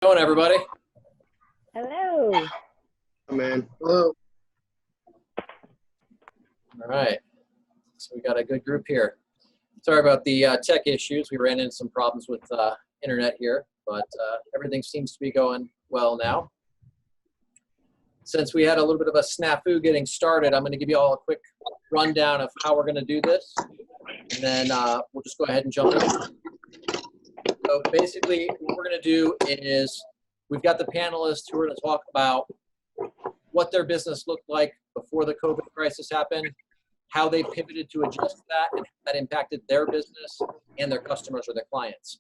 Going, everybody? Hello. Oh, man. Hello. All right. So we got a good group here. Sorry about the tech issues. We ran into some problems with internet here, but everything seems to be going well now. Since we had a little bit of a snafu getting started, I'm going to give you all a quick rundown of how we're going to do this, and then we'll just go ahead and jump in. So basically, what we're going to do is we've got the panelists who are going to talk about what their business looked like before the COVID crisis happened, how they pivoted to adjust to that, and how that impacted their business and their customers or their clients.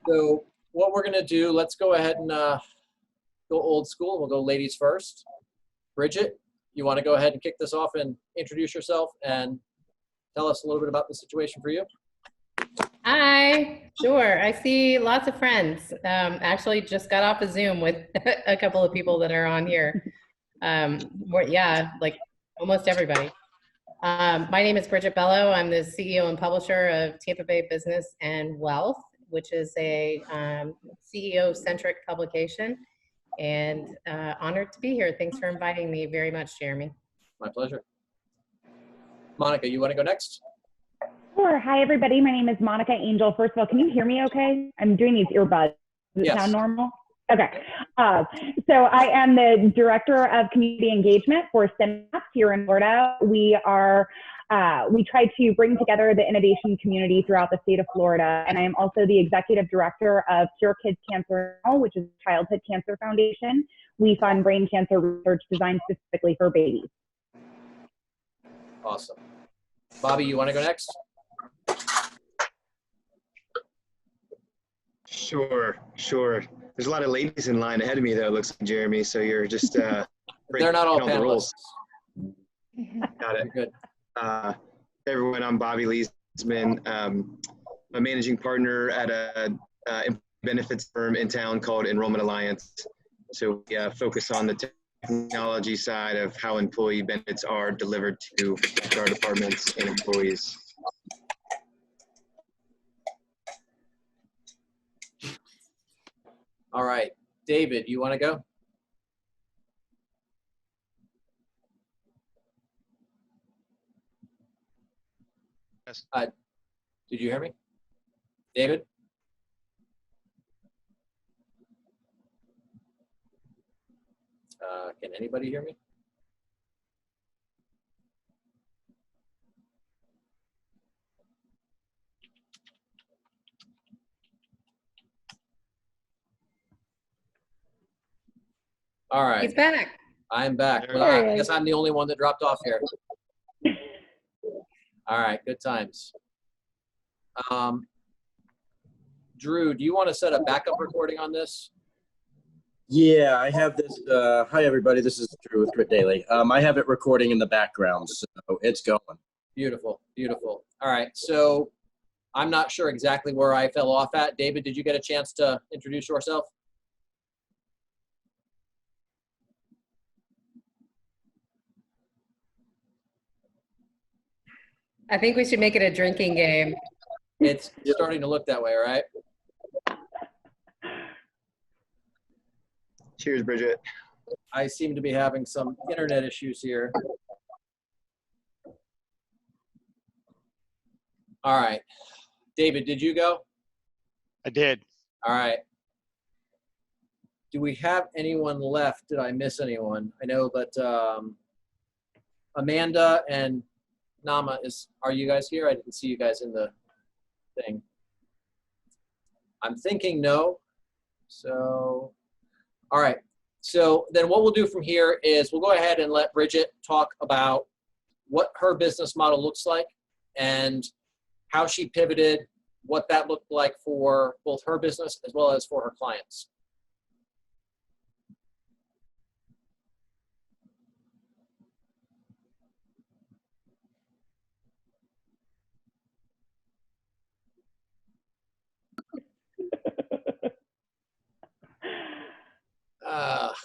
So what we're going to do, let's go ahead and go old school. We'll go ladies first. Bridget, you want to go ahead and kick this off and introduce yourself and tell us a little bit about the situation for you? Hi, sure. I see lots of friends. Actually just got off a Zoom with a couple of people that are on here. Yeah, like almost everybody. My name is Bridget Bello. I'm the CEO and publisher of Tampa Bay Business and Wealth, which is a CEO-centric publication, and honored to be here. Thanks for inviting me very much, Jeremy. My pleasure. Monica, you want to go next? Sure. Hi, everybody. My name is Monica Angel. First of all, can you hear me okay? I'm doing these earbuds. Does it sound normal? Okay. So I am the Director of Community Engagement for Synapse here in Florida. We try to bring together the innovation community throughout the state of Florida. And I am also the Executive Director of Cure Kids Cancer Now, which is a childhood cancer foundation. We fund brain cancer research designed specifically for babies. Awesome. Bobby, you want to go next? Sure. There's a lot of ladies in line ahead of me, though, it looks like, Jeremy. So you're just They're not all panelists. Got it. Good. Hey, everyone, I'm Bobby Leesman. A managing partner at a benefits firm in town called Enrollment Alliance. So we focus on the technology side of how employee benefits are delivered to our departments and employees. All right. David, you want to go? Yes. Did you hear me? David? Can anybody hear me? All right. He's back. I'm back. Well, I guess I'm the only one that dropped off here. All right, good times. Drew, do you want to set a backup recording on this? Yeah, I have this. Hi, everybody. This is Drew with Crit Daily. I have it recording in the background, so it's going. Beautiful, beautiful. All right, so I'm not sure exactly where I fell off at. David, did you get a chance to introduce yourself? I think we should make it a drinking game. It's starting to look that way, right? Cheers, Bridget. I seem to be having some internet issues here. All right. David, did you go? I did. All right. Do we have anyone left? Did I miss anyone? I know that Amanda and Nama are you guys here? I didn't see you guys in the thing. I'm thinking no. So, all right. So then what we'll do from here is we'll go ahead and let Bridget talk about what her business model looks like and how she pivoted, what that looked like for both her business as well as for her clients.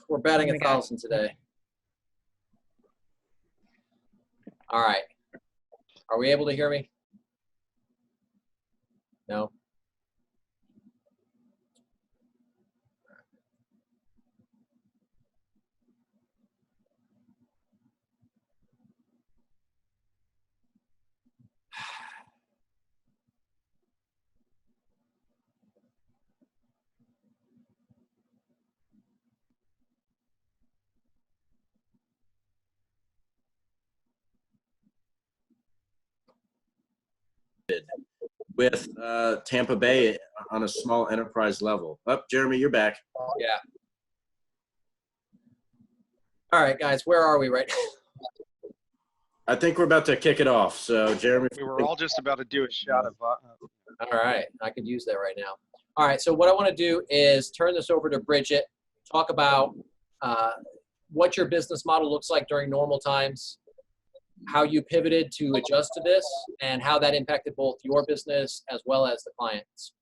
We're batting 1,000 today. All right. Are we able to hear me? No? connected with Tampa Bay on a small enterprise level. Oh, Jeremy, you're back. Yeah. All right, guys, where are we right now? I think we're about to kick it off. So, Jeremy. We were all just about to do a shot of All right, I could use that right now. All right, so what I want to do is turn this over to Bridget, talk about what your business model looks like during normal times, how you pivoted to adjust to this, and how that impacted both your business as well as the clients.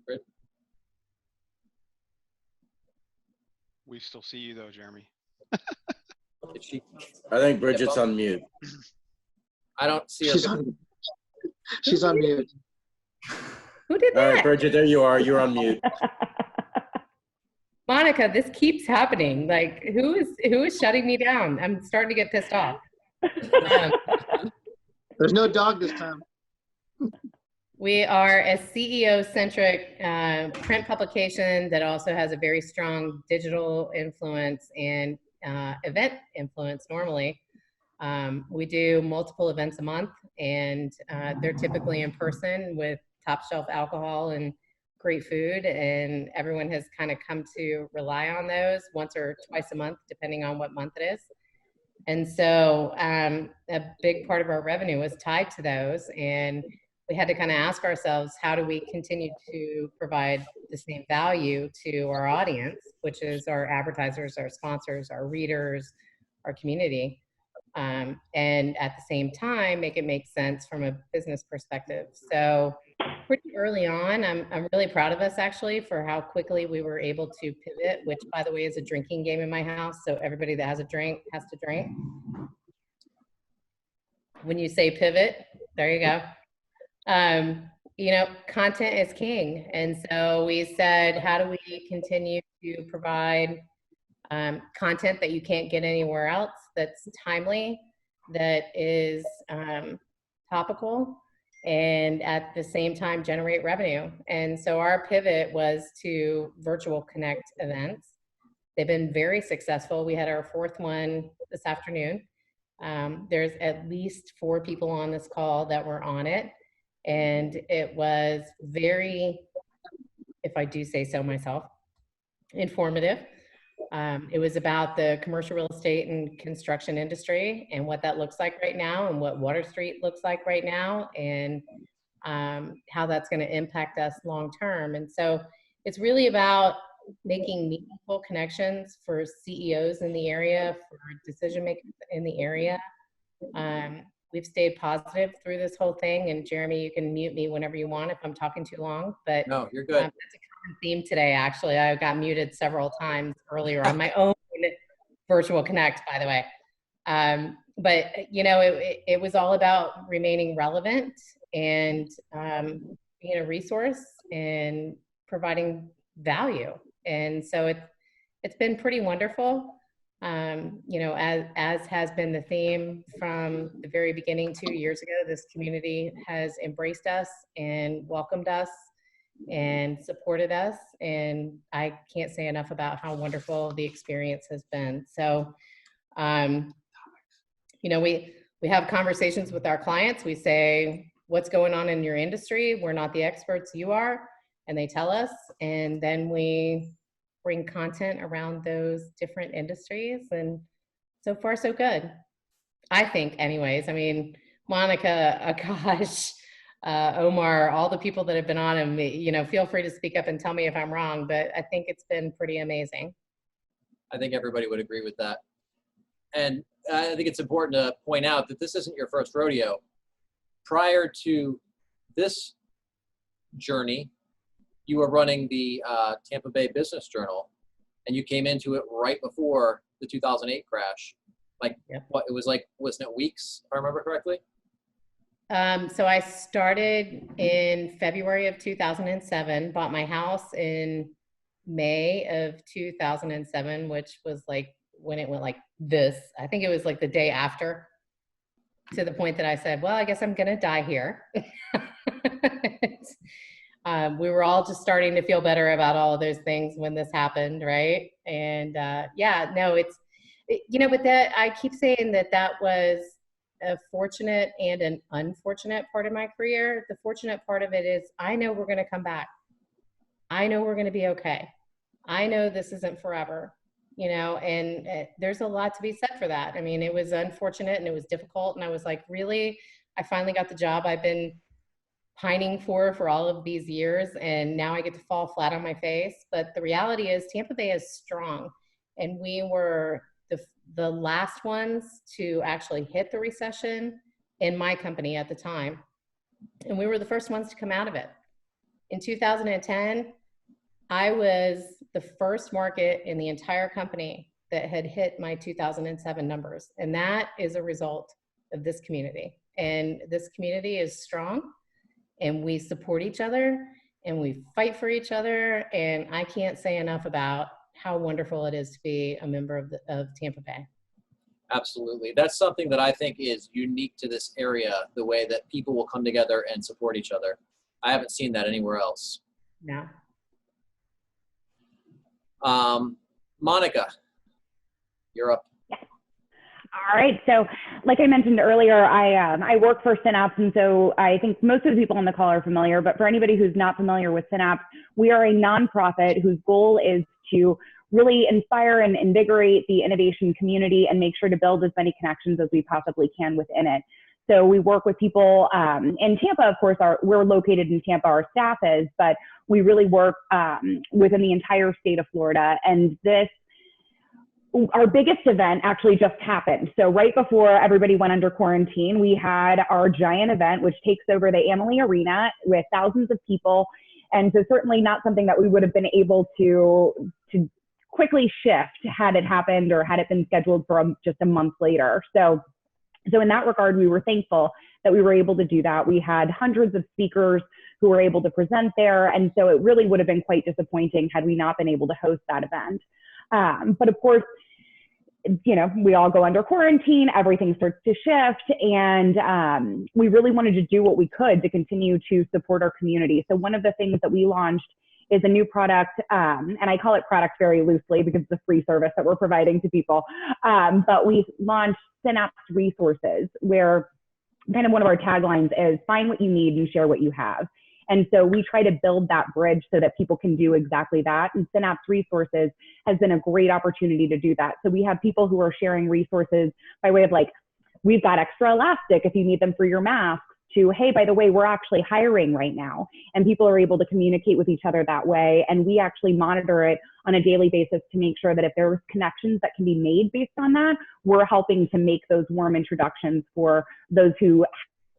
Bridget? We still see you though, Jeremy. Did she? I think Bridget's on mute. I don't see her. She's on mute. Who did All that? right, Bridget, there you are. You're on mute. Monica, this keeps happening. Like, who is shutting me down? I'm starting to get pissed off. There's no dog this time. We are a CEO-centric print publication that also has a very strong digital influence and event influence normally. We do multiple events a month, and they're typically in person with top shelf alcohol and great food, and everyone has kind of come to rely on those once or twice a month, depending on what month it is. And so a big part of our revenue was tied to those, and we had to kind of ask ourselves, how do we continue to provide the same value to our audience, which is our advertisers, our sponsors, our readers, our community, and at the same time, make it make sense from a business perspective. So pretty early on, I'm really proud of us actually for how quickly we were able to pivot, which by the way is a drinking game in my house. So everybody that has a drink has to drink. When you say pivot, there you go. You know, content is king. And so we said, how do we continue to provide content that you can't get anywhere else, that's timely, that is topical, and at the same time generate revenue. And so our pivot was to virtual connect events. They've been very successful. We had our fourth one this afternoon. There's at least 4 people on this call that were on it. And it was very, if I do say so myself, informative. It was about the commercial real estate and construction industry and what that looks like right now, and what Water Street looks like right now, and how that's going to impact us long term. And so it's really about making meaningful connections for CEOs in the area, for decision makers in the area. We've stayed positive through this whole thing, and Jeremy, you can mute me whenever you want if I'm talking too long, but No, you're good. that's a common theme today, actually. I got muted several times earlier on my own virtual connect, by the way. But you know, it was all about remaining relevant and being a resource and providing value. And so it's been pretty wonderful. You know, as has been the theme from the very beginning 2 years ago, this community has embraced us and welcomed us and supported us. And I can't say enough about how wonderful the experience has been. So, you know, we have conversations with our clients. We say, what's going on in your industry? We're not the experts, you are. And they tell us, and then we bring content around those different industries, and so far so good, I think. Anyways, I mean, Monica, Akash, Omar, all the people that have been on, and you know, feel free to speak up and tell me if I'm wrong, but I think it's been pretty amazing. I think everybody would agree with that. And I think it's important to point out that this isn't your first rodeo. Prior to this journey, you were running the Tampa Bay Business Journal, and you came into it right before the 2008 crash. Like, yep. What, it was like, wasn't it weeks, if I remember correctly? So I started in February of 2007, bought my house in May of 2007, which was like when it went like this. I think it was like the day after, to the point that I said, well, I guess I'm going to die here. We were all just starting to feel better about all of those things when this happened, right? And yeah, no, But that, I keep saying that was a fortunate and an unfortunate part of my career. The fortunate part of it is I know we're going to come back. I know we're going to be okay. I know this isn't forever, and there's a lot to be said for that. I mean, it was unfortunate and it was difficult. And I was like, really? I finally got the job I've been pining for all of these years. And now I get to fall flat on my face. But the reality is Tampa Bay is strong. And we were the last ones to actually hit the recession in my company at the time. And we were the first ones to come out of it. In 2010, I was the first market in the entire company that had hit my 2007 numbers. And that is a result of this community. And this community is strong, and we support each other, and we fight for each other. And I can't say enough about how wonderful it is to be a member of Tampa Bay. Absolutely. That's something that I think is unique to this area, the way that people will come together and support each other. I haven't seen that anywhere else. No. Monica, you're up. All right. So like I mentioned earlier, I work for Synapse. And so I think most of the people on the call are familiar, but for anybody who's not familiar with Synapse, we are a nonprofit whose goal is to really inspire and invigorate the innovation community and make sure to build as many connections as we possibly can within it. So we work with people in Tampa, of course, we're located in Tampa, our staff is, but we really work within the entire state of Florida. And our biggest event actually just happened. So right before everybody went under quarantine, we had our giant event, which takes over the Amalie Arena with thousands of people. And so certainly not something that we would have been able to quickly shift had it happened or had it been scheduled for just a month later. So in that regard, we were thankful that we were able to do that. We had hundreds of speakers who were able to present there. And so it really would have been quite disappointing had we not been able to host that event. But of course, we all go under quarantine, everything starts to shift, and we really wanted to do what we could to continue to support our community. So one of the things that we launched is a new product, and I call it product very loosely because it's a free service that we're providing to people. But we launched Synapse Resources, where kind of one of our taglines is find what you need and share what you have. And so we try to build that bridge so that people can do exactly that. And Synapse Resources has been a great opportunity to do that. So we have people who are sharing resources by way of like, we've got extra elastic if you need them for your masks, to, hey, by the way, we're actually hiring right now. And people are able to communicate with each other that way. And we actually monitor it on a daily basis to make sure that if there's connections that can be made based on that, we're helping to make those warm introductions for those who have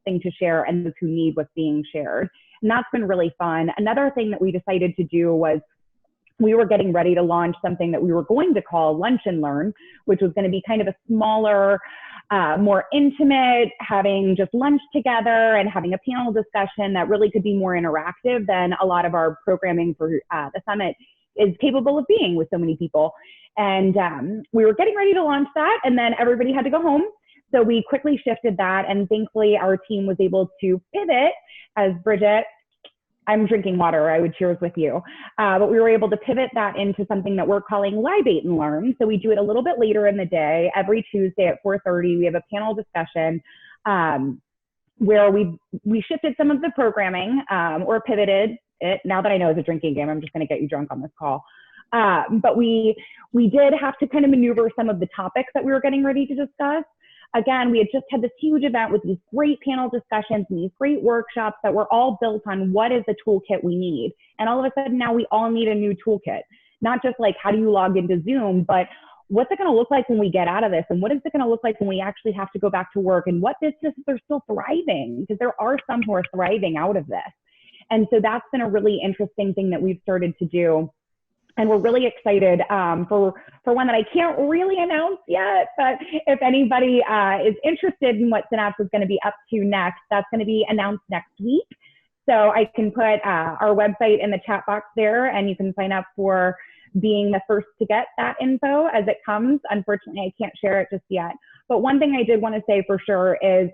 something to share and those who need what's being shared. And that's been really fun. Another thing that we decided to do was we were getting ready to launch something that we were going to call Lunch and Learn, which was going to be kind of a smaller, more intimate, having just lunch together and having a panel discussion that really could be more interactive than a lot of our programming for the summit is capable of being with so many people. And we were getting ready to launch that, and then everybody had to go home. So we quickly shifted that, and thankfully our team was able to pivot. As Bridget, I'm drinking water, I would cheers with you. But we were able to pivot that into something that we're calling Libate and Learn. So we do it a little bit later in the day. Every Tuesday at 4:30, we have a panel discussion where we shifted some of the programming or pivoted it. Now that I know it's a drinking game, I'm just gonna get you drunk on this call. But we did have to kind of maneuver some of the topics that we were getting ready to discuss. Again, we had just had this huge event with these great panel discussions and these great workshops that were all built on what is the toolkit we need. And all of a sudden now we all need a new toolkit, not just like how do you log into Zoom, but what's it going to look like when we get out of this? And what is it going to look like when we actually have to go back to work? And what businesses are still thriving? Because there are some who are thriving out of this. And so that's been a really interesting thing that we've started to do. And we're really excited for one that I can't really announce yet, but if anybody is interested in what Synapse is going to be up to next, that's going to be announced next week. So I can put our website in the chat box there, and you can sign up for being the first to get that info as it comes. Unfortunately, I can't share it just yet. But one thing I did want to say for sure is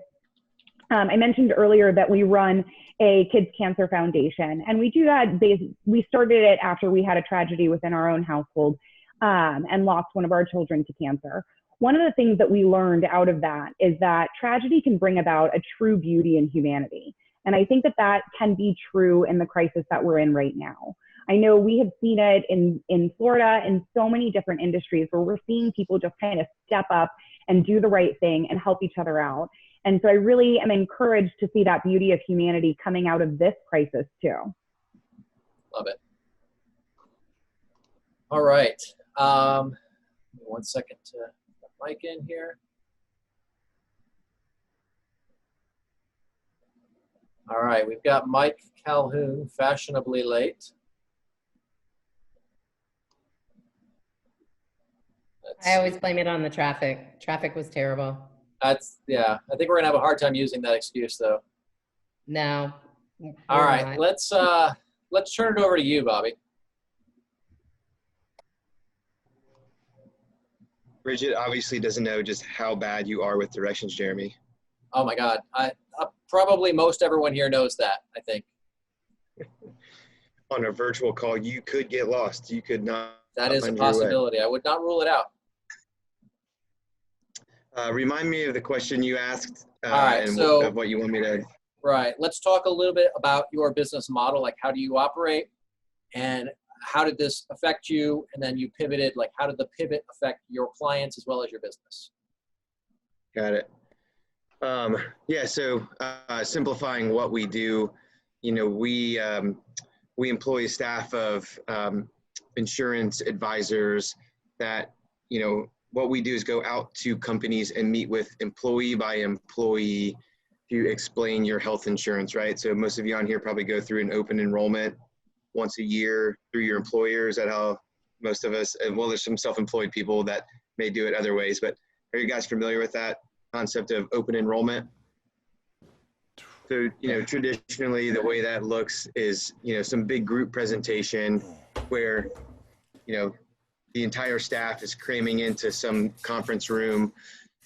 I mentioned earlier that we run a kids cancer foundation, and we do that. We started it after we had a tragedy within our own household and lost one of our children to cancer. one of the things that we learned out of that is that tragedy can bring about a true beauty in humanity. And I think that that can be true in the crisis that we're in right now. I know we have seen it in Florida in so many different industries where we're seeing people just kind of step up and do the right thing and help each other out. And so I really am encouraged to see that beauty of humanity coming out of this crisis too. Love it. All right. 1 second to put the mic in here. All right, we've got Mike Calhoun, fashionably late. I always blame it on the traffic. Traffic was terrible. Yeah, I think we're gonna have a hard time using that excuse though. No. All we're right, not. let's turn it over to you, Bobby. Bridget obviously doesn't know just how bad you are with directions, Jeremy. Oh my God, probably most everyone here knows that, I think. On a virtual call, you could get lost. You could not. That is a find your way. possibility. I would not rule it out. Remind me of the question you asked All right, and so- of what you want me to. Right, let's talk a little bit about your business model, like how do you operate and how did this affect you? And then you pivoted, like how did the pivot affect your clients as well as your business? Got it. Yeah, so simplifying what we do, you know, we employ a staff of insurance advisors that, you know, what we do is go out to companies and meet with employee by employee to explain your health insurance, right? So most of you on here probably go through an open enrollment once a year through your employer. Is that how most of us, well, there's some self-employed people that may do it other ways, but are you guys familiar with that concept of open enrollment? So, you know, traditionally the way that looks is, you know, some big group presentation where, you know, the entire staff is cramming into some conference room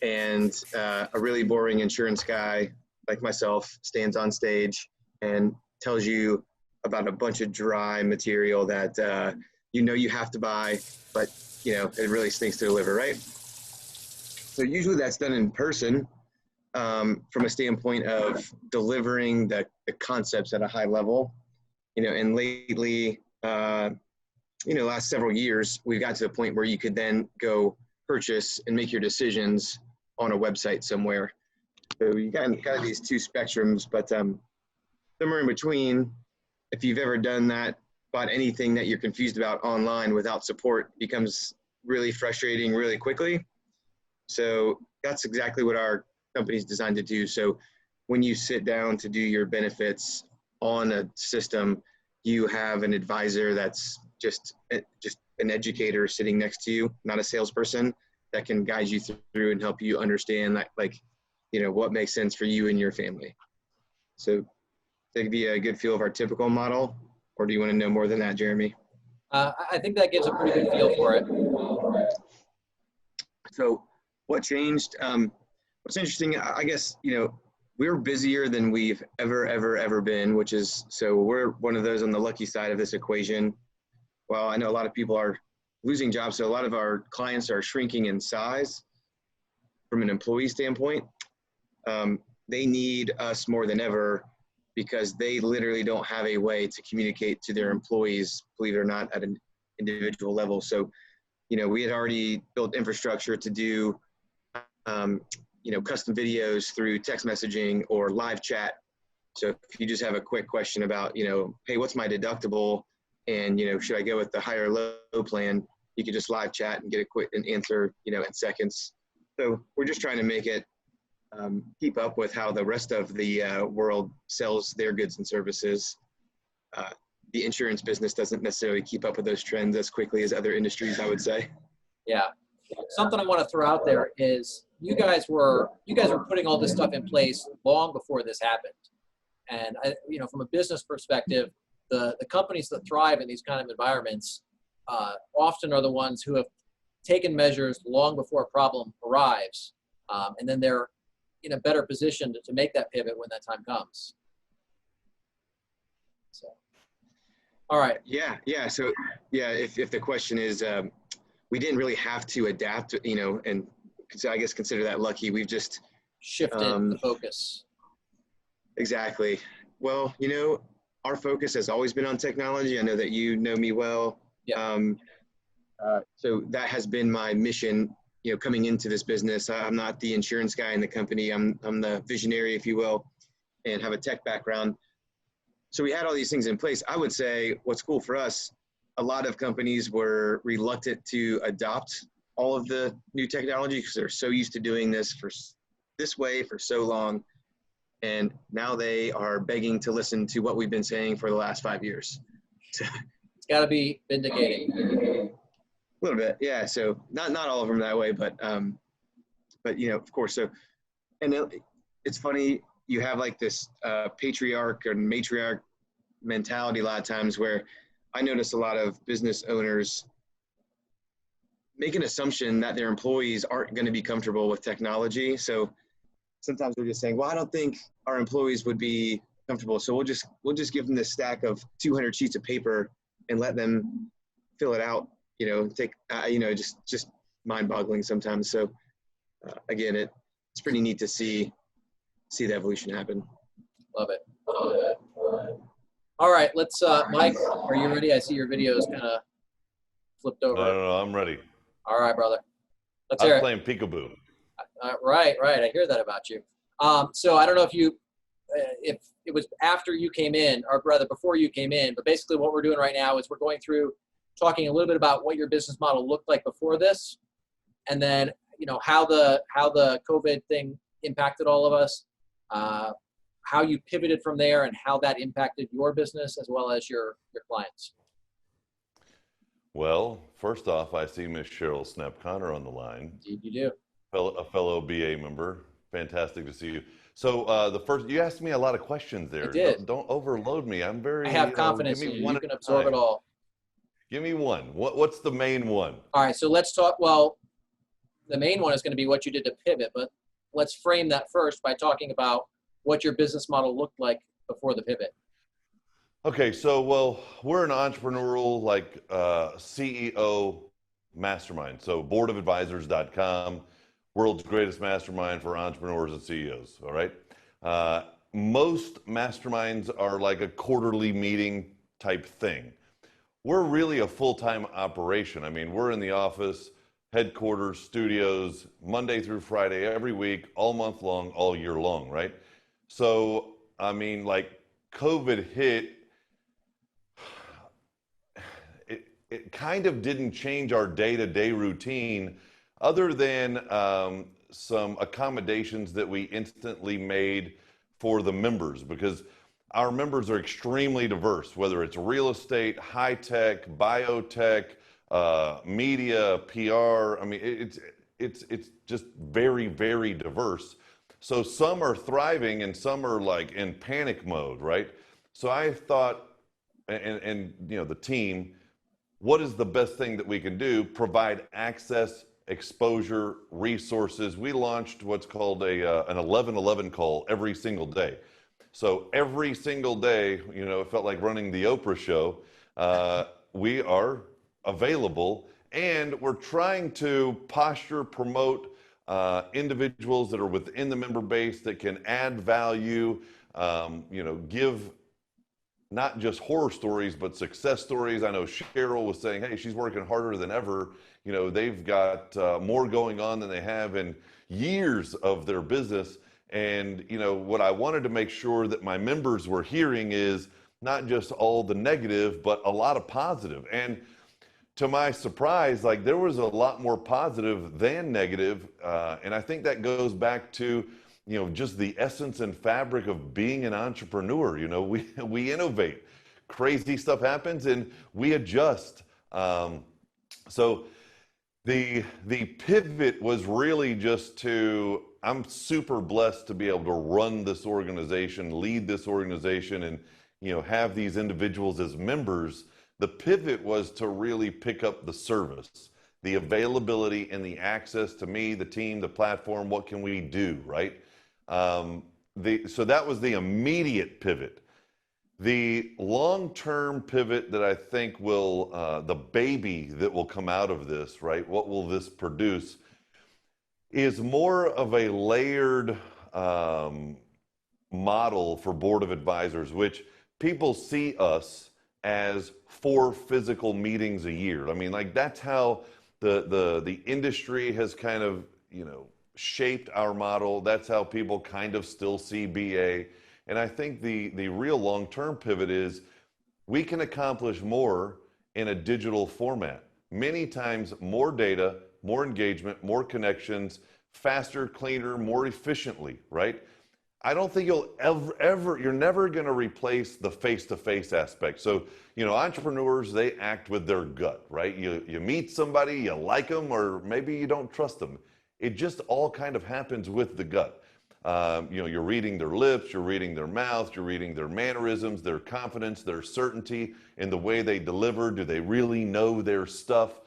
and a really boring insurance guy like myself stands on stage and tells you about a bunch of dry material that you know you have to buy, but you know it really stinks to deliver, right? So usually that's done in person from a standpoint of delivering the concepts at a high level, you know. And lately, you know, last several years, we've got to the point where you could then go purchase and make your decisions on a website somewhere. So you got these two spectrums, but somewhere in between, if you've ever done that, bought anything that you're confused about online without support, becomes really frustrating really quickly. So that's exactly what our company is designed to do. So when you sit down to do your benefits on a system, you have an advisor that's just an educator sitting next to you, not a salesperson, that can guide you through and help you understand that, like, you know, what makes sense for you and your family. So that could be a good feel of our typical model, or do you want to know more than that, Jeremy? I think that gives a pretty good feel for it. So what changed? What's interesting, I guess, you know, we're busier than we've ever been, which is, so we're one of those on the lucky side of this equation. Well, I know a lot of people are losing jobs, so a lot of our clients are shrinking in size from an employee standpoint. They need us more than ever because they literally don't have a way to communicate to their employees, believe it or not, at an individual level. So, you know, we had already built infrastructure to do, you know, custom videos through text messaging or live chat. So if you just have a quick question about, you know, hey, what's my deductible? And, you know, should I go with the higher low plan? You could just live chat and get a quick answer, you know, in seconds. So we're just trying to make it keep up with how the rest of the world sells their goods and services. The insurance business doesn't necessarily keep up with those trends as quickly as other industries, I would say. Yeah. Something I want to throw out there is you guys were putting all this stuff in place long before this happened. And you know, from a business perspective, the companies that thrive in these kind of environments often are the ones who have taken measures long before a problem arrives, and then they're in a better position to make that pivot when that time comes. So, all right. Yeah. So yeah, if the question is, we didn't really have to adapt, you know, and I guess consider that lucky. We've just Shifted the focus. exactly. Well, you know, our focus has always been on technology. I know that you know me well. Yeah. So that has been my mission, you know, coming into this business. I'm not the insurance guy in the company. I'm the visionary, if you will, and have a tech background. So we had all these things in place. I would say what's cool for us, a lot of companies were reluctant to adopt all of the new technology because they're so used to doing this way for so long. And now they are begging to listen to what we've been saying for the last 5 years. It's got to be vindicating. A little bit, yeah. So not all of them that way, but you know, of course. So, and it's funny, you have like this patriarch or matriarch mentality a lot of times where I notice a lot of business owners make an assumption that their employees aren't going to be comfortable with technology. So sometimes they're just saying, well, I don't think our employees would be comfortable. So we'll just give them this stack of 200 sheets of paper and let them fill it out, you know, take, you know, just mind boggling sometimes. So again, it's pretty neat to see the evolution happen. Love it. All right, let's, Mike, are you ready? I see your video is kind of flipped over. No, I'm ready. All right, brother. Let's I'm hear it. playing peekaboo. Right. I hear that about you. So I don't know if it was after you came in, or rather before you came in, but basically what we're doing right now is we're going through talking a little bit about what your business model looked like before this, and then, you know, how the COVID thing impacted all of us, how you pivoted from there, and how that impacted your business as well as your clients. Well, first off, I see Miss Cheryl Snap-Connor on the line. Indeed you do. A fellow BA member. Fantastic to see you. So you asked me a lot of questions there. I did. Don't overload me. I'm very. I have confidence in you. You can absorb it all. Give me one. What's the main one? All right, so let's talk. Well, the main one is going to be what you did to pivot, but let's frame that first by talking about what your business model looked like before the pivot. Okay, so well, we're an entrepreneurial CEO mastermind. So boardofadvisors.com, world's greatest mastermind for entrepreneurs and CEOs. All right. Most masterminds are like a quarterly meeting type thing. We're really a full-time operation. I mean, we're in the office, headquarters, studios, Monday through Friday, every week, all month long, all year long, right? So, I mean, like COVID hit, it kind of didn't change our day-to-day routine other than some accommodations that we instantly made for the members, because our members are extremely diverse, whether it's real estate, high tech, biotech, media, PR. I mean, it's just very, very diverse. So some are thriving and some are like in panic mode, right? So I thought, and you know, the team, what is the best thing that we can do? Provide access, exposure, resources. We launched what's called an 1111 call every single day. So every single day, you know, it felt like running the Oprah show. We are available, and we're trying to posture, promote individuals that are within the member base that can add value, you know, give not just horror stories, but success stories. I know Cheryl was saying, hey, she's working harder than ever. You know, they've got more going on than they have in years of their business. And, you know, what I wanted to make sure that my members were hearing is not just all the negative, but a lot of positive. And to my surprise, like there was a lot more positive than negative. And I think that goes back to, you know, just the essence and fabric of being an entrepreneur. You know, we innovate. Crazy stuff happens and we adjust. So the pivot was really just to, I'm super blessed to be able to run this organization, lead this organization, and, you know, have these individuals as members. The pivot was to really pick up the service, the availability and the access to me, the team, the platform. What can we do, right? So that was the immediate pivot. The long-term pivot that I think will, the baby that will come out of this, right? What will this produce? is more of a layered model for board of advisors, which people see us as 4 physical meetings a year. I mean, like that's how the industry has kind of, shaped our model. That's how people kind of still see BA. And I think the real long-term pivot is we can accomplish more in a digital format. Many times more data, more engagement, more connections, faster, cleaner, more efficiently, right? I don't think you're never going to replace the face-to-face aspect. So, entrepreneurs, they act with their gut, right? You meet somebody, you like them, or maybe you don't trust them. It just all kind of happens with the gut. You're reading their lips, you're reading their mouth, you're reading their mannerisms, their confidence, their certainty in the way they deliver. Do they really know their stuff?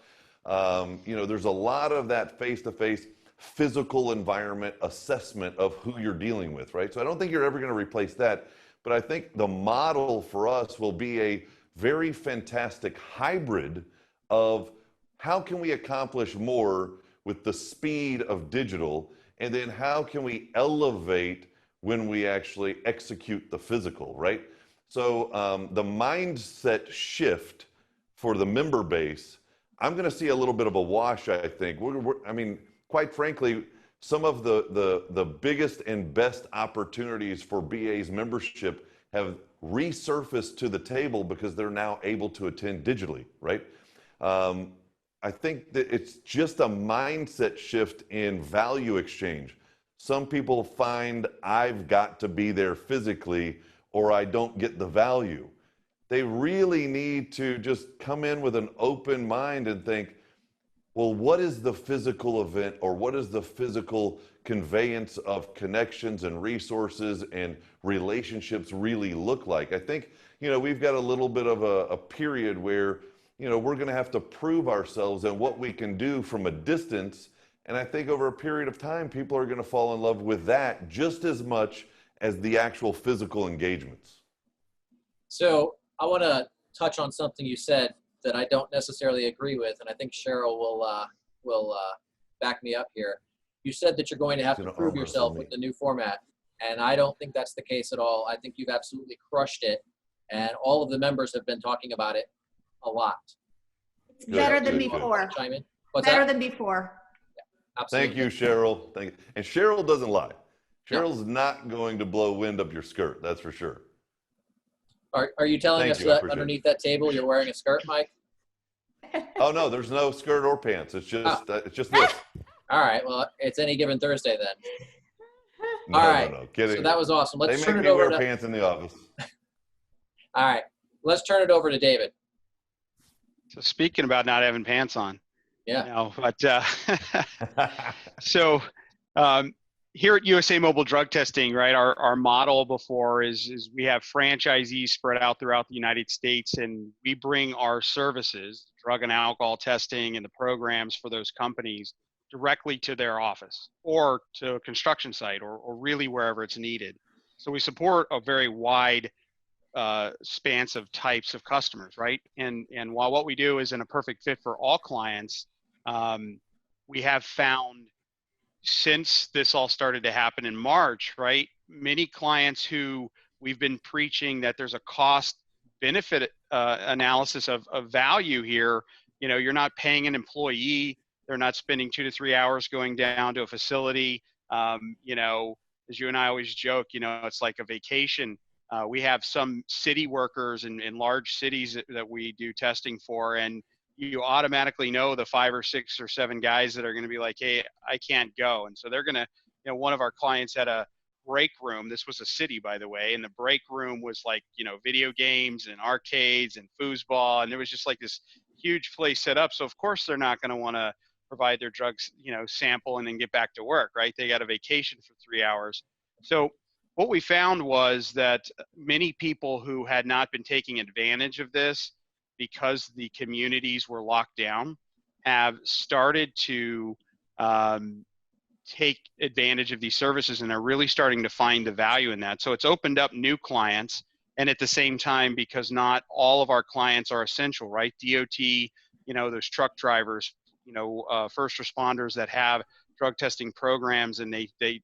There's a lot of that face-to-face physical environment assessment of who you're dealing with, right? So I don't think you're ever going to replace that, but I think the model for us will be a very fantastic hybrid of how can we accomplish more with the speed of digital, and then how can we elevate when we actually execute the physical, right? So the mindset shift for the member base, I'm going to see a little bit of a wash, I think. Quite frankly, some of the biggest and best opportunities for BA's membership have resurfaced to the table because they're now able to attend digitally, right? I think that it's just a mindset shift in value exchange. Some people find I've got to be there physically or I don't get the value. They really need to just come in with an open mind and think, well, what is the physical event or what is the physical conveyance of connections and resources and relationships really look like? I think, we've got a little bit of a period where, we're going to have to prove ourselves and what we can do from a distance. And I think over a period of time, people are going to fall in love with that just as much as the actual physical engagements. So I want to touch on something you said that I don't necessarily agree with, and I think Cheryl will back me up here. You said that you're going to have to prove yourself with the new format, and I don't think that's the case at all. I think you've absolutely crushed it, and all of the members have been talking about it a lot. It's better than before. Chime in? What's better that? than before. Yeah, absolutely. Thank you, Cheryl. Thank you. And Cheryl doesn't lie. Cheryl's not going to blow wind up your skirt, that's for sure. Are you telling us that underneath that table you're wearing a skirt, Mike? Oh no, there's no skirt or pants. It's just this. All right. Well, it's any given Thursday then. No, all right. No, kidding. So that was awesome. Let's turn it They over make me wear pants in the office. All right. Let's turn it over to David. So speaking about not having pants on. Yeah. So here at USA Mobile Drug Testing, right, our model before is we have franchisees spread out throughout the United States, and we bring our services, drug and alcohol testing and the programs for those companies directly to their office or to a construction site or really wherever it's needed. So we support a very wide spans of types of customers, right? And while what we do isn't a perfect fit for all clients, we have found since this all started to happen in March, right, many clients who we've been preaching that there's a cost benefit analysis of value here. You're not paying an employee. They're not spending 2 to 3 hours going down to a facility. As you and I always joke, it's like a vacation. We have some city workers in large cities that we do testing for, and you automatically know the 5 or 6 or 7 guys that are going to be like, hey, I can't go. And so they're going to, one of our clients had a break room. This was a city, by the way. And the break room was like, video games and arcades and foosball. And there was just like this huge place set up. So of course they're not going to want to provide their drugs, sample and then get back to work, right? They got a vacation for 3 hours. So what we found was that many people who had not been taking advantage of this because the communities were locked down have started to take advantage of these services and are really starting to find the value in that. So it's opened up new clients, and at the same time, because not all of our clients are essential, right? DOT, those truck drivers, first responders that have drug testing programs, and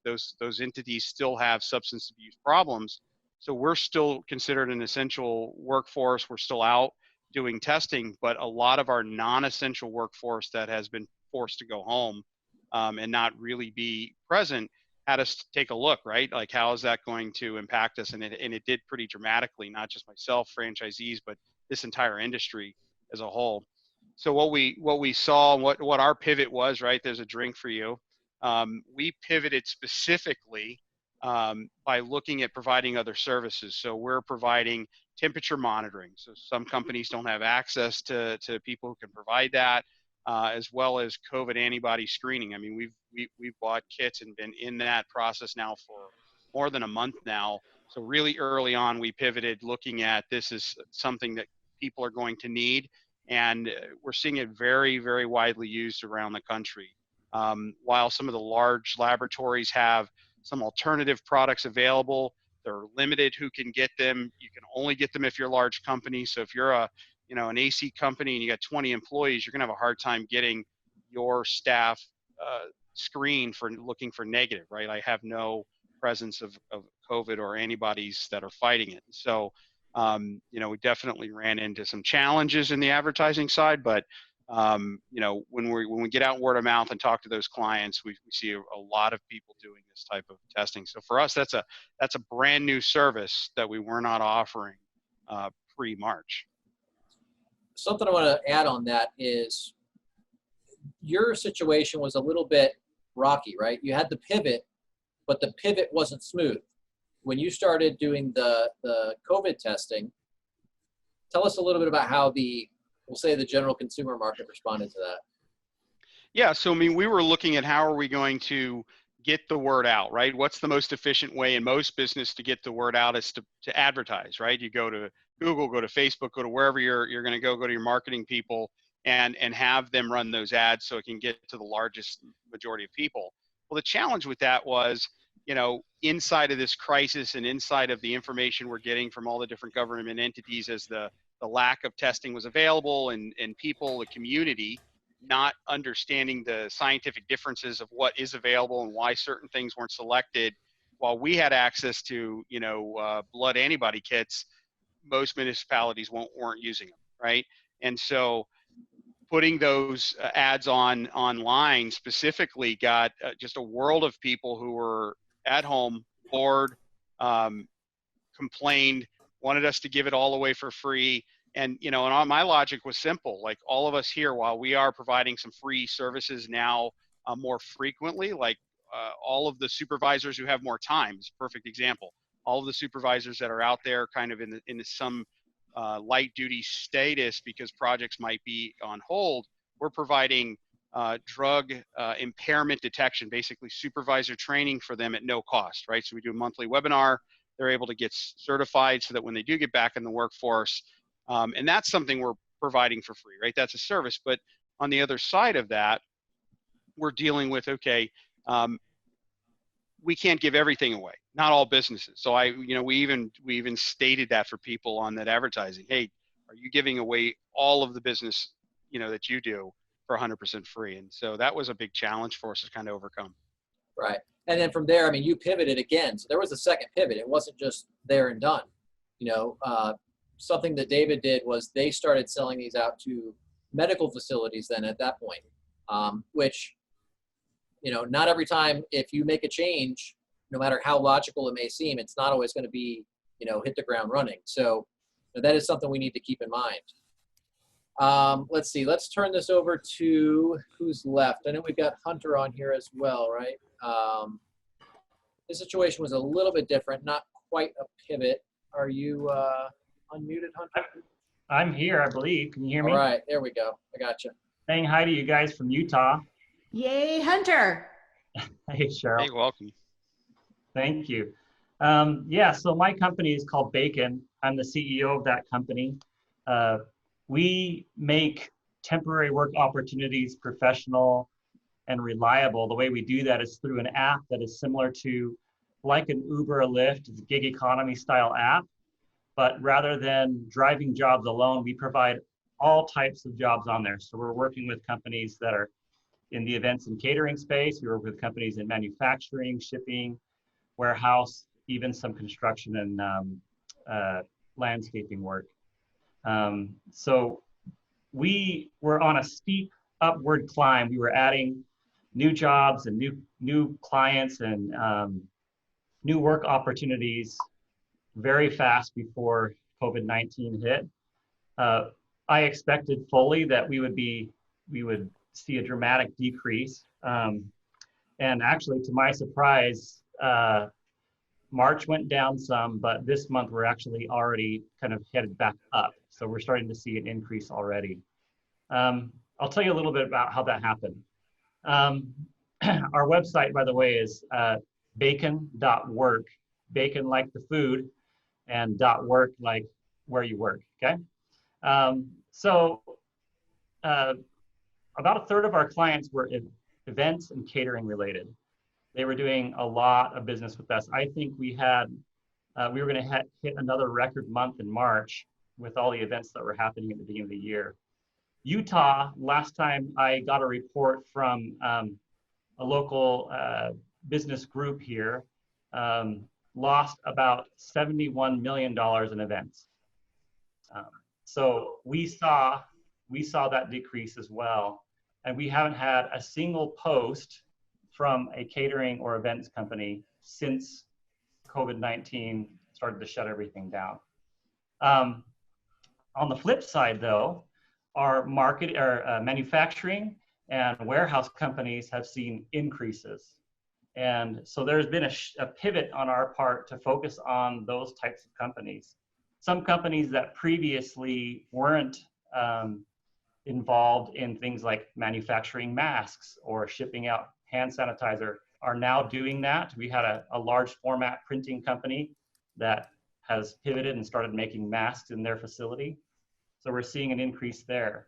those entities still have substance abuse problems. So we're still considered an essential workforce. We're still out doing testing, but a lot of our non-essential workforce that has been forced to go home and not really be present had us take a look, right? Like, how is that going to impact us? And it did pretty dramatically, not just myself, franchisees, but this entire industry as a whole. So what we saw, what our pivot was, right? There's a drink for you. We pivoted specifically by looking at providing other services. So we're providing temperature monitoring. So some companies don't have access to people who can provide that, as well as COVID antibody screening. I mean, we've bought kits and been in that process now for more than a month now. So really early on, we pivoted looking at this as something that people are going to need. And we're seeing it very, very widely used around the country. While some of the large laboratories have some alternative products available, they're limited who can get them. You can only get them if you're a large company. So if you're an AC company and you got 20 employees, you're gonna have a hard time getting your staff screened for looking for negative, right? I have no presence of COVID or antibodies that are fighting it. So, we definitely ran into some challenges in the advertising side, but when we get out word of mouth and talk to those clients, we see a lot of people doing this type of testing. So for us, that's a brand new service that we were not offering pre-March. Something I want to add on that is your situation was a little bit rocky, right? You had the pivot, but the pivot wasn't smooth. When you started doing the COVID testing, tell us a little bit about how we'll say the general consumer market responded to that. Yeah, so I mean, we were looking at how are we going to get the word out, right? What's the most efficient way in most business to get the word out is to advertise, right? You go to Google, go to Facebook, go to wherever you're going to go to your marketing people and have them run those ads so it can get to the largest majority of people. Well, the challenge with that was, inside of this crisis and inside of the information we're getting from all the different government entities as the lack of testing was available and people, the community, not understanding the scientific differences of what is available and why certain things weren't selected. While we had access to, blood antibody kits, most municipalities weren't using them, right? And so putting those ads online specifically got just a world of people who were at home, bored, complained, wanted us to give it all away for free. And, my logic was simple. Like, all of us here, while we are providing some free services now more frequently, like all of the supervisors who have more time is a perfect example. All of the supervisors that are out there kind of in some light duty status because projects might be on hold, we're providing drug impairment detection, basically supervisor training for them at no cost, right? So we do a monthly webinar. They're able to get certified so that when they do get back in the workforce, and that's something we're providing for free, right? That's a service. But on the other side of that, we're dealing with, we can't give everything away, not all businesses. So we even stated that for people on that advertising. Hey, are you giving away all of the business, that you do for 100% free? And so that was a big challenge for us to kind of overcome. Right. And then from there, I mean, you pivoted again. So there was a second pivot. It wasn't just there and done. Something that David did was they started selling these out to medical facilities then at that point, which, not every time if you make a change, no matter how logical it may seem, it's not always going to be, hit the ground running. So that is something we need to keep in mind. Let's see, let's turn this over to who's left. I know we've got Hunter on here as well, right? This situation was a little bit different, not quite a pivot. Are you unmuted, Hunter? I'm here, I believe. Can you hear me? All right, there we go. I got you. Saying hi to you guys from Utah. Yay, Hunter. Hey, Cheryl. Hey, welcome. Thank you. So my company is called Bacon. I'm the CEO of that company. We make temporary work opportunities professional and reliable. The way we do that is through an app that is similar to like an Uber or Lyft. It's a gig economy style app. But rather than driving jobs alone, we provide all types of jobs on there. So we're working with companies that are, in the events and catering space. We work with companies in manufacturing, shipping, warehouse, even some construction and landscaping work. So we were on a steep upward climb. We were adding new jobs and new clients and new work opportunities very fast before COVID-19 hit. I expected fully that we would see a dramatic decrease. And actually, to my surprise, March went down some, but this month we're actually already kind of headed back up. So we're starting to see an increase already. I'll tell you a little bit about how that happened. Our website, by the way, is bacon.work, bacon like the food, and .work like where you work, okay? So about a third of our clients were events and catering related. They were doing a lot of business with us. I think we were going to hit another record month in March with all the events that were happening at the beginning of the year. Utah, last time I got a report from a local business group here, lost about $71 million in events. So we saw that decrease as well. And we haven't had a single post from a catering or events company since COVID-19 started to shut everything down. On the flip side though, our manufacturing and warehouse companies have seen increases. And so there's been a pivot on our part to focus on those types of companies. Some companies that previously weren't involved in things like manufacturing masks or shipping out hand sanitizer are now doing that. We had a large format printing company that has pivoted and started making masks in their facility. So we're seeing an increase there.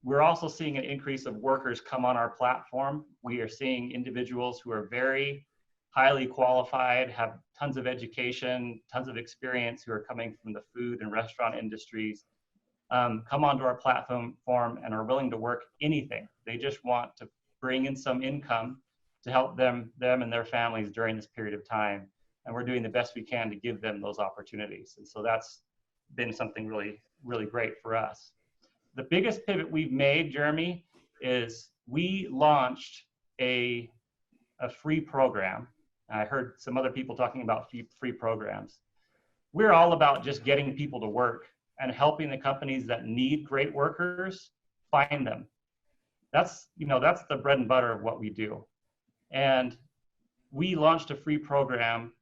We're also seeing an increase of workers come on our platform. We are seeing individuals who are very highly qualified, have tons of education, tons of experience, who are coming from the food and restaurant industries, come onto our platform and are willing to work anything. They just want to bring in some income to help them and their families during this period of time. And we're doing the best we can to give them those opportunities. And so that's been something really, really great for us. The biggest pivot we've made, Jeremy, is we launched a free program. I heard some other people talking about free programs. We're all about just getting people to work and helping the companies that need great workers find them. That's the bread and butter of what we do. And we launched a free program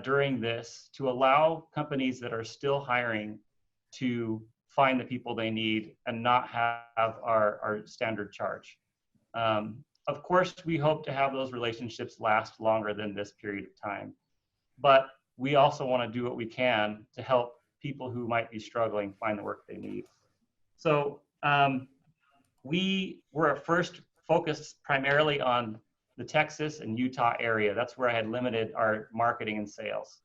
during this to allow companies that are still hiring to find the people they need and not have our standard charge. Of course, we hope to have those relationships last longer than this period of time, but we also want to do what we can to help people who might be struggling find the work they need. So we were at first focused primarily on the Texas and Utah area. That's where I had limited our marketing and sales.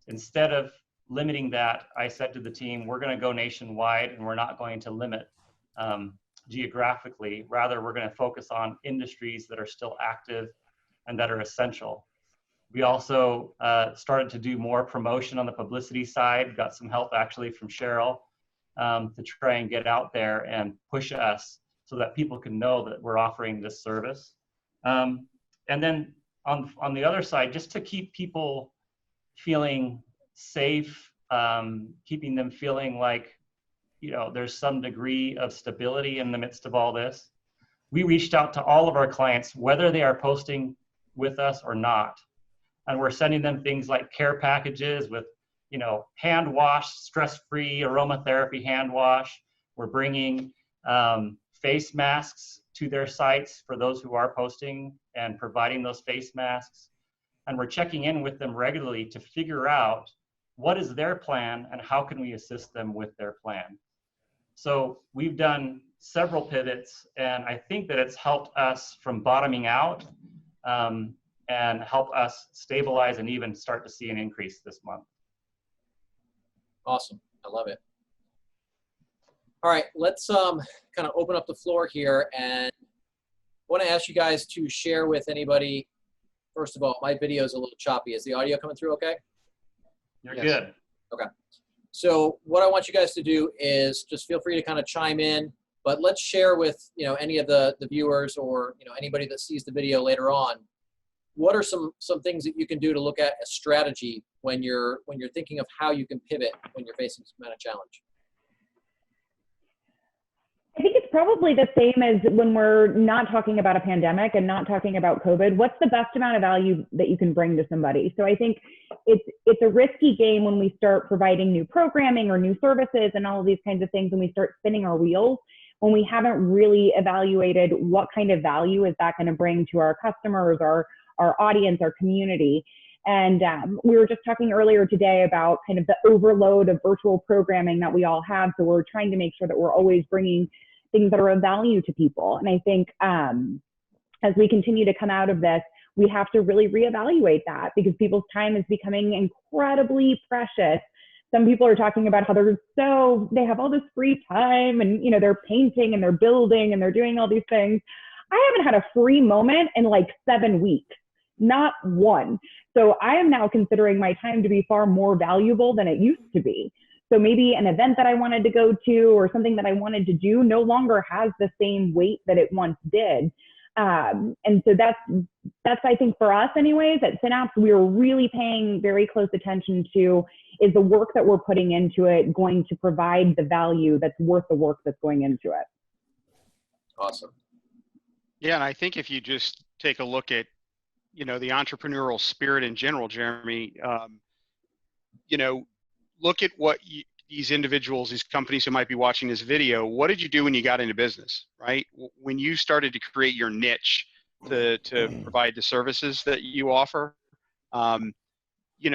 Instead of limiting that, I said to the team, we're going to go nationwide and we're not going to limit geographically. Rather, we're going to focus on industries that are still active and that are essential. We also started to do more promotion on the publicity side, got some help actually from Cheryl to try and get out there and push us so that people can know that we're offering this service. And then on the other side, just to keep people feeling safe, keeping them feeling like, there's some degree of stability in the midst of all this. We reached out to all of our clients, whether they are posting with us or not. And we're sending them things like care packages with, hand wash, stress-free aromatherapy hand wash. We're bringing face masks to their sites for those who are posting and providing those face masks. And we're checking in with them regularly to figure out what is their plan and how can we assist them with their plan. So we've done several pivots, and I think that it's helped us from bottoming out and help us stabilize and even start to see an increase this month. Awesome. I love it. All right, let's kind of open up the floor here and want to ask you guys to share with anybody. First of all, my video is a little choppy. Is the audio coming through okay? You're Yes. good. Okay. So what I want you guys to do is just feel free to kind of chime in, but let's share with, any of the viewers or, anybody that sees the video later on. What are some things that you can do to look at a strategy when you're thinking of how you can pivot when you're facing some kind of challenge? I think it's probably the same as when we're not talking about a pandemic and not talking about COVID. What's the best amount of value that you can bring to somebody? So I think it's a risky game when we start providing new programming or new services and all of these kinds of things, and we start spinning our wheels when we haven't really evaluated what kind of value is that going to bring to our customers, our audience, our community. And we were just talking earlier today about kind of the overload of virtual programming that we all have. So we're trying to make sure that we're always bringing things that are of value to people. And I think as we continue to come out of this, we have to really reevaluate that, because people's time is becoming incredibly precious. Some people are talking about how they have all this free time and, they're painting and they're building and they're doing all these things. I haven't had a free moment in like 7 weeks, not one. So I am now considering my time to be far more valuable than it used to be. So maybe an event that I wanted to go to or something that I wanted to do no longer has the same weight that it once did. And so that's, I think for us anyways, at Synapse, we are really paying very close attention to, is the work that we're putting into it going to provide the value that's worth the work that's going into it? Awesome. Yeah, and I think if you just take a look at, the entrepreneurial spirit in general, Jeremy, look at what these individuals, these companies who might be watching this video, what did you do when you got into business, right? When you started to create your niche to provide the services that you offer,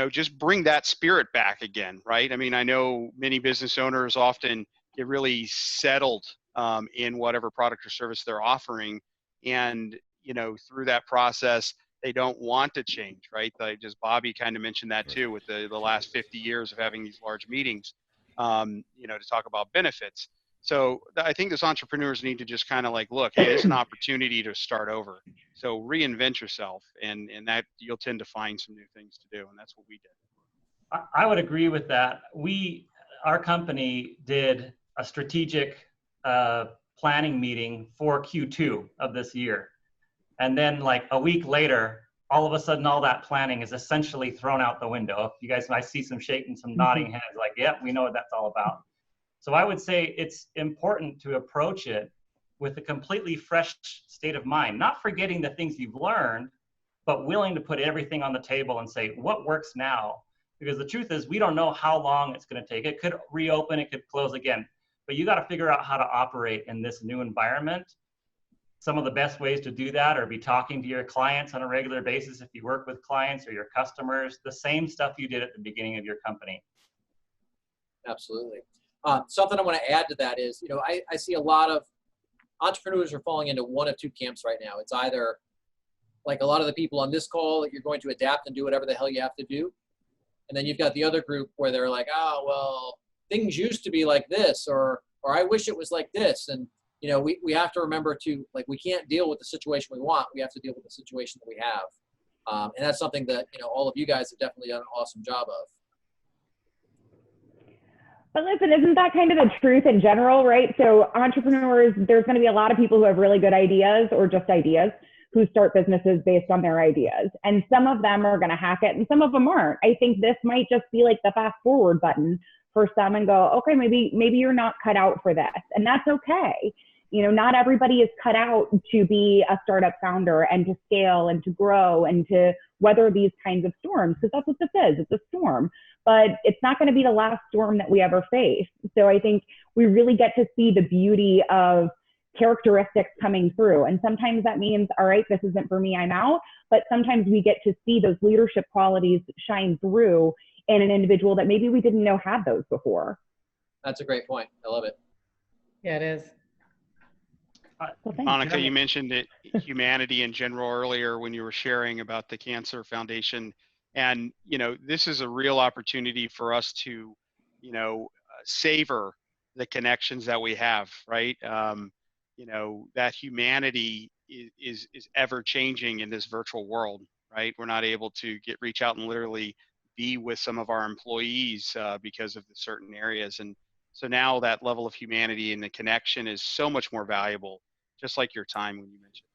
just bring that spirit back again, right? I mean, I know many business owners often get really settled in whatever product or service they're offering. And, through that process, they don't want to change, right? Just Bobby kind of mentioned that too, with the last 50 years of having these large meetings, to talk about benefits. So I think those entrepreneurs need to just kind of like, look, hey, it's an opportunity to start over. So reinvent yourself, and that you'll tend to find some new things to do. And that's what we did. I would agree with that. Our company did a strategic planning meeting for Q2 of this year. And then like a week later, all of a sudden, all that planning is essentially thrown out the window. If you guys, I see some shaking, some nodding heads, like, yep, we know what that's all about. So I would say it's important to approach it with a completely fresh state of mind, not forgetting the things you've learned, but willing to put everything on the table and say, what works now? Because the truth is, we don't know how long it's going to take. It could reopen, it could close again, but you got to figure out how to operate in this new environment. Some of the best ways to do that are be talking to your clients on a regular basis if you work with clients, or your customers, the same stuff you did at the beginning of your company. Absolutely. Something I want to add to that is, I see a lot of entrepreneurs are falling into one of two camps right now. It's either like a lot of the people on this call that you're going to adapt and do whatever the hell you have to do. And then you've got the other group where they're like, oh, well, things used to be like this, or I wish it was like this. And we have to remember to, like, we can't deal with the situation we want. We have to deal with the situation that we have. And that's something that, all of you guys have definitely done an awesome job of. But listen, isn't that kind of the truth in general, right? So entrepreneurs, there's going to be a lot of people who have really good ideas or just ideas who start businesses based on their ideas. And some of them are going to hack it and some of them aren't. I think this might just be like the fast forward button for some and go, okay, maybe you're not cut out for this. And that's okay. Not everybody is cut out to be a startup founder and to scale and to grow and to weather these kinds of storms, because that's what this is. It's a storm, but it's not going to be the last storm that we ever face. So I think we really get to see the beauty of characteristics coming through. And sometimes that means, all right, this isn't for me, I'm out. But sometimes we get to see those leadership qualities shine through in an individual that maybe we didn't know had those before. That's a great point. I love it. Yeah, it is. Monica, you mentioned that humanity in general earlier when you were sharing about the Cancer Foundation. And, this is a real opportunity for us to, savor the connections that we have, right? That humanity is ever changing in this virtual world, right? We're not able to reach out and literally be with some of our employees because of the certain areas. And so now that level of humanity and the connection is so much more valuable, just like your time when you mentioned.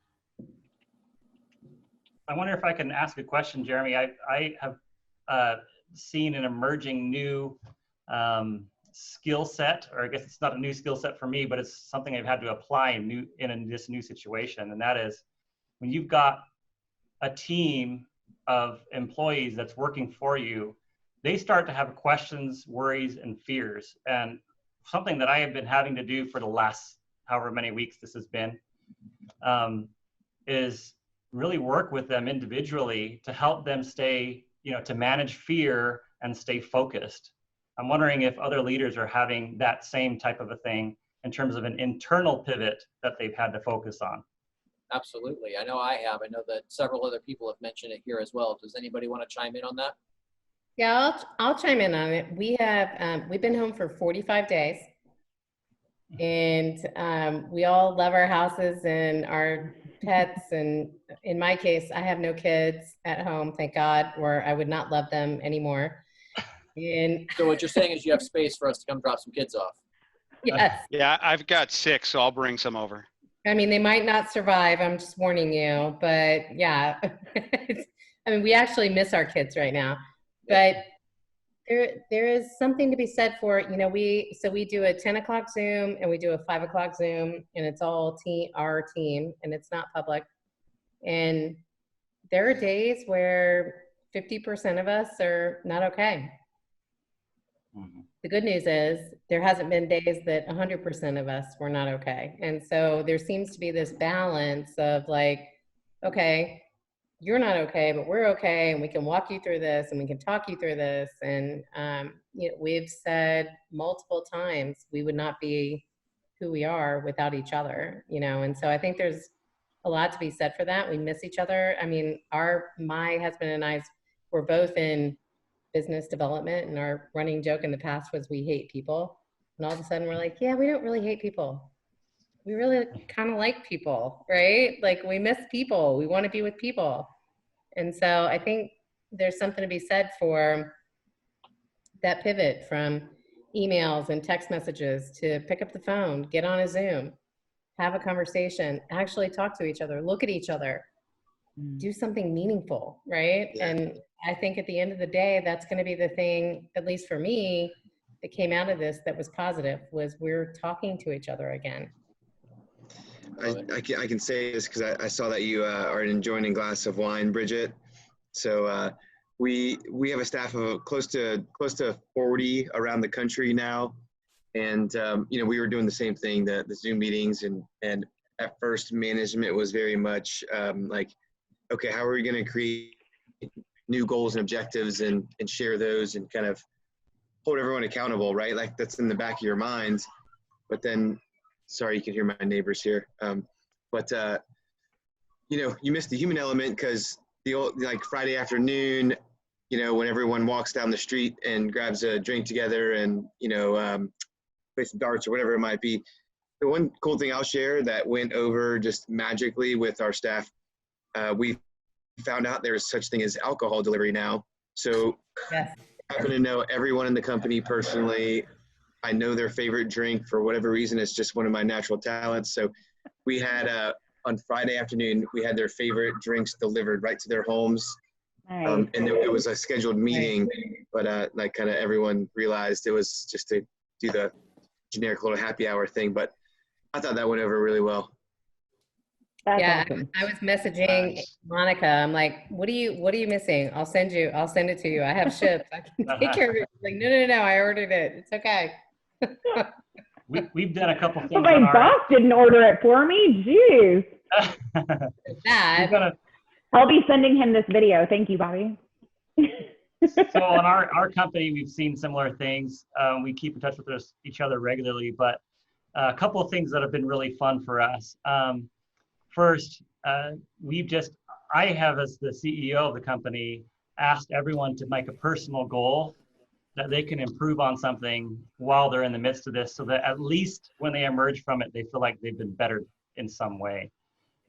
I wonder if I can ask a question, Jeremy. I have seen an emerging new skill set, or I guess it's not a new skill set for me, but it's something I've had to apply in this new situation. And that is when you've got a team of employees that's working for you, they start to have questions, worries, and fears. And something that I have been having to do for the last however many weeks this has been is really work with them individually to help them stay, to manage fear and stay focused. I'm wondering if other leaders are having that same type of a thing in terms of an internal pivot that they've had to focus on. Absolutely. I know I have. I know that several other people have mentioned it here as well. Does anybody want to chime in on that? Yeah, I'll chime in on it. We have, we've been home for 45 days. And we all love our houses and our pets. And in my case, I have no kids at home, thank God, or I would not love them anymore. And so what you're saying is you have space for us to come drop some kids off. Yes. Yeah, I've got 6, so I'll bring some over. I mean, they might not survive. I'm just warning you, but yeah. I mean, we actually miss our kids right now, but there is something to be said for, we do a 10 o'clock Zoom and we do a 5 o'clock Zoom, and it's all our team, and it's not public. And there are days where 50% of us are not okay. Mm-hmm. The good news is there hasn't been days that 100% of us were not okay. And so there seems to be this balance of like, okay, you're not okay, but we're okay, and we can walk you through this, and we can talk you through this. And we've said multiple times we would not be who we are without each other, and so I think there's a lot to be said for that. We miss each other. I mean, my husband and I were both in business development, and our running joke in the past was we hate people. And all of a sudden we're like, yeah, we don't really hate people. We really kind of like people, right? Like we miss people. We want to be with people. And so I think there's something to be said for that pivot from emails and text messages to pick up the phone, get on a Zoom, have a conversation, actually talk to each other, look at each other, do something meaningful, right? Yeah. And I think at the end of the day, that's going to be the thing, at least for me, that came out of this that was positive, was we're talking to each other again. I can say this because I saw that you are enjoying a glass of wine, Bridget. So we have a staff of close to 40 around the country now, and we were doing the same thing, the Zoom meetings, and at first management was very much like, okay, how are we going to create new goals and objectives and share those and kind of hold everyone accountable, right? Like that's in the back of your minds, but then. Sorry, you can hear my neighbors here. You missed the human element because like Friday afternoon, when everyone walks down the street and grabs a drink together and, play some darts or whatever it might be. The one cool thing I'll share that went over just magically with our staff, we found out there is such thing as alcohol delivery now. So yes. I happen to know everyone in the company personally. I know their favorite drink for whatever reason. It's just one of my natural talents. So we had, on Friday afternoon, we had their favorite drinks delivered right to their homes. Nice. And it was a scheduled meeting, but like kind of everyone realized it was just to do the generic little happy hour thing. But I thought that went over really well. That's yeah, awesome. I was messaging Monica. I'm like, what are you missing? I'll send it to you. I have ships. I can take care of it. Like, no, I ordered it. It's okay. We've done a couple things. But my boss didn't order it for me. Jeez. I'll be sending him this video. Thank you, Bobby. So on our company, we've seen similar things. We keep in touch with each other regularly, but a couple of things that have been really fun for us. First, I have, as the CEO of the company, asked everyone to make a personal goal that they can improve on something while they're in the midst of this, so that at least when they emerge from it, they feel like they've been bettered in some way.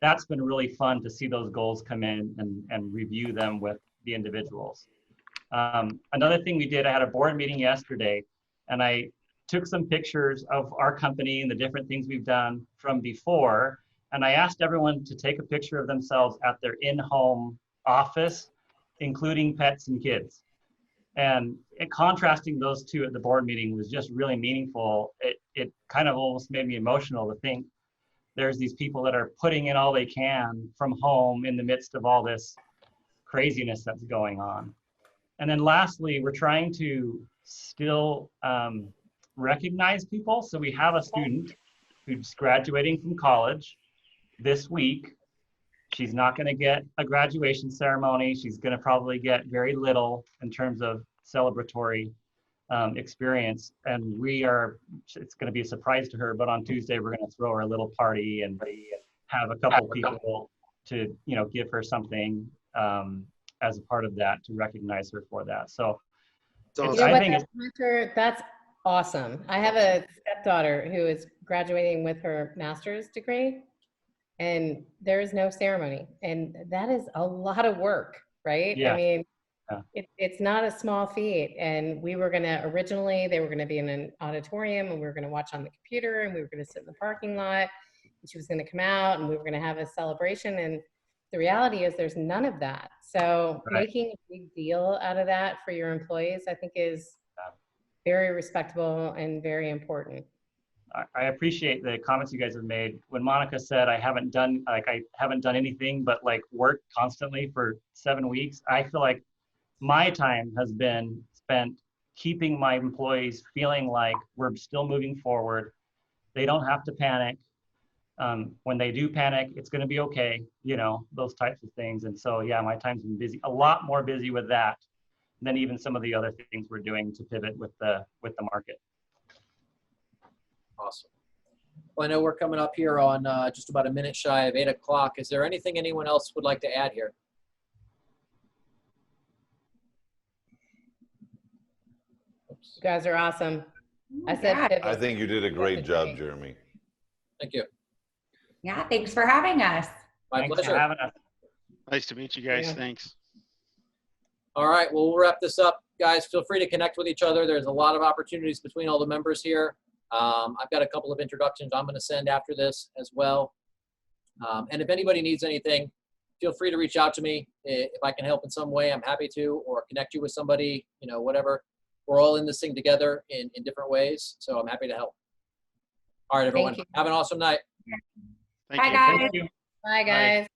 that's been really fun to see those goals come in and review them with the individuals. Another thing we did, I had a board meeting yesterday, and I took some pictures of our company and the different things we've done from before, and I asked everyone to take a picture of themselves at their in-home office, including pets and kids. And contrasting those two at the board meeting was just really meaningful. It kind of almost made me emotional to think there's these people that are putting in all they can from home in the midst of all this craziness that's going on. And then lastly, we're trying to still recognize people. So we have a student who's graduating from college this week. She's not going to get a graduation ceremony. She's going to probably get very little in terms of celebratory experience. And it's going to be a surprise to her, but on Tuesday, we're going to throw her a little party and have a couple people to, give her something as a part of that to recognize her for that. So that's awesome. I have a stepdaughter who is graduating with her master's degree, and there is no ceremony, and that is a lot of work, right? Yeah. I mean, it's not a small feat. And they were going to be in an auditorium, and we were going to watch on the computer, and we were going to sit in the parking lot, and she was going to come out, and we were going to have a celebration. And the reality is there's none of that. So making a big deal out of that for your employees, I think, is very respectable and very important. I appreciate the comments you guys have made. When Monica said I haven't done anything but work constantly for 7 weeks, I feel like my time has been spent keeping my employees feeling like we're still moving forward. They don't have to panic. When they do panic, it's going to be okay, those types of things. And so, yeah, my time's been busy, a lot more busy with that than even some of the other things we're doing to pivot with the market. Awesome. Well, I know we're coming up here on just about a minute shy of 8 o'clock. Is there anything anyone else would like to add here? You guys are awesome. I think you did a great job, Jeremy. Thank you. Yeah, thanks for having us. My Thanks pleasure. for having us. Nice to meet you guys. Yeah. Thanks. All right, well, we'll wrap this up. Guys, feel free to connect with each other. There's a lot of opportunities between all the members here. I've got a couple of introductions I'm going to send after this as well. And if anybody needs anything, feel free to reach out to me. If I can help in some way, I'm happy to, or connect you with somebody, whatever. We're all in this thing together in different ways, so I'm happy to help. All right, everyone. Have an awesome night. Thank Bye, you. guys. Thank you. Bye, guys.